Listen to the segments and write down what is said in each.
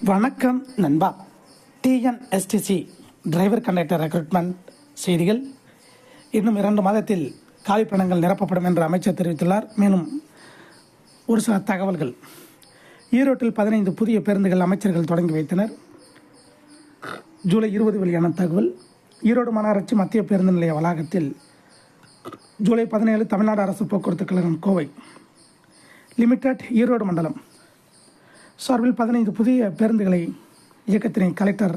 வணக்கம் நண்பா. TNSTC driver conductor recruitment செய்திகள். இன்னும் 2 மாதத்தில் காலிப்பணங்கள் நிரப்பப்படும் என்று அமைச்சர் தெரிவித்துள்ளார். மேலும் ஒரு சில தகவல்கள். ஈரோட்டில் 15 புதிய பேருந்துகள் அமைச்சர்கள் தொடங்கி வைத்தனர். ஜூலை 20 வெளியான தகவல். ஈரோடு மாநகராட்சி மத்திய பேருந்து நிலைய வளாகத்தில் ஜூலை 17 தமிழ்நாடு அரசு போக்குவரத்து கழகம் கோவை லிமிடெட் ஈரோடு மண்டலம் சார்பில் 15 புதிய பேருந்துகளை இயக்கத்தினை கலெக்டர்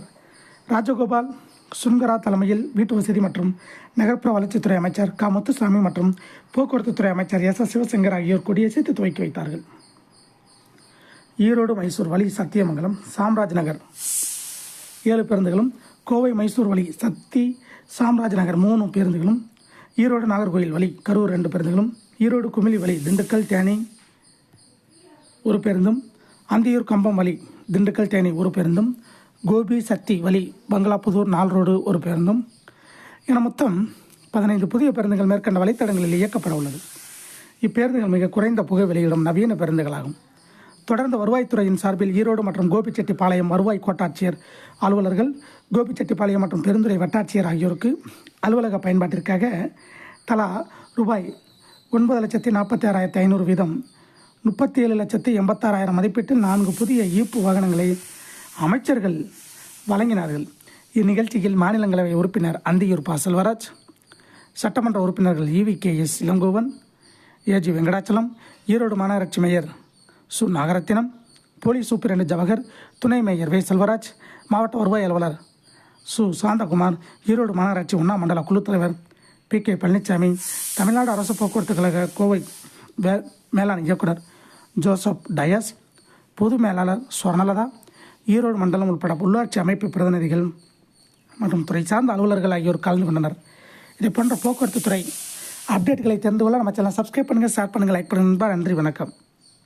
ராஜகோபால் சுங்கரா தலைமையில் வீட்டு வசதி மற்றும் நகர்ப்புற வளர்ச்சித்துறை அமைச்சர் க முத்துசாமி மற்றும் போக்குவரத்துத்துறை அமைச்சர் எஸ் சிவசங்கர் ஆகியோர் கொடியசைத்து துவக்கி வைத்தார்கள். ஈரோடு மைசூர் வழி சத்தியமங்கலம் சாம்ராஜ் நகர் 7 பேருந்துகளும், கோவை மைசூர் வழி சத்தி சாம்ராஜ் நகர் 3 பேருந்துகளும், ஈரோடு நாகர்கோயில் வழி கரூர் 2 பேருந்துகளும், ஈரோடு குமிளி வழி திண்டுக்கல் தேனி 1 பேருந்தும், அந்தியூர் கம்பம் வழி திண்டுக்கல் தேனி 1 பேருந்தும், கோபி சக்தி வழி பங்களாபுதூர் 4 ரோடு 1 பேருந்தும் என மொத்தம் 15 புதிய பேருந்துகள் மேற்கண்ட வழித்தடங்களில் இயக்கப்பட உள்ளது. இப்பேருந்துகள் மிக குறைந்த புகை வெளியிடும் நவீன பேருந்துகளாகும். தொடர்ந்து வருவாய்த்துறையின் சார்பில் ஈரோடு மற்றும் கோபிச்செட்டிப்பாளையம் வருவாய் கோட்டாட்சியர் அலுவலர்கள், கோபிச்செட்டிப்பாளையம் மற்றும் பெருந்துறை வட்டாட்சியர் ஆகியோருக்கு அலுவலக பயன்பாட்டிற்காக தலா ரூபாய் 9,46,500 வீதம் 37,86,000 மதிப்பீட்டில் 4 புதிய ஈப்பு வாகனங்களை அமைச்சர்கள் வழங்கினார்கள். இந்நிகழ்ச்சியில் மாநிலங்களவை உறுப்பினர் அந்தியூர் ப. செல்வராஜ், சட்டமன்ற உறுப்பினர்கள் EVKS இளங்கோவன், AG வெங்கடாச்சலம், ஈரோடு மாநகராட்சி மேயர் சு. நாகரத்தினம், போலீஸ் சூப்பிரண்டு ஜவஹர், துணை மேயர் வே. செல்வராஜ், மாவட்ட வருவாய் அலுவலர் சு. சாந்தகுமார், ஈரோடு மாநகராட்சி 1ஆம் மண்டல குழு தலைவர் PK பழனிசாமி, தமிழ்நாடு அரசு போக்குவரத்து கழக கோவை மேலாண் இயக்குனர் ஜோசப் டயஸ், பொது மேலாளர் ஸ்வர்ணலதா, ஈரோடு மண்டலம் உட்பட உள்ளாட்சி அமைப்பு பிரதிநிதிகள் மற்றும் துறை சார்ந்த அலுவலர்கள் ஆகியோர் கலந்து கொண்டனர். இதை போன்ற போக்குவரத்து துறை அப்டேட்களை தெரிந்து கொள்ள நம்ம சேனலை சப்ஸ்கிரைப் பண்ணுங்கள், ஷேர் பண்ணுங்கள், லைக் பண்ணுங்கள். நன்றி, வணக்கம்.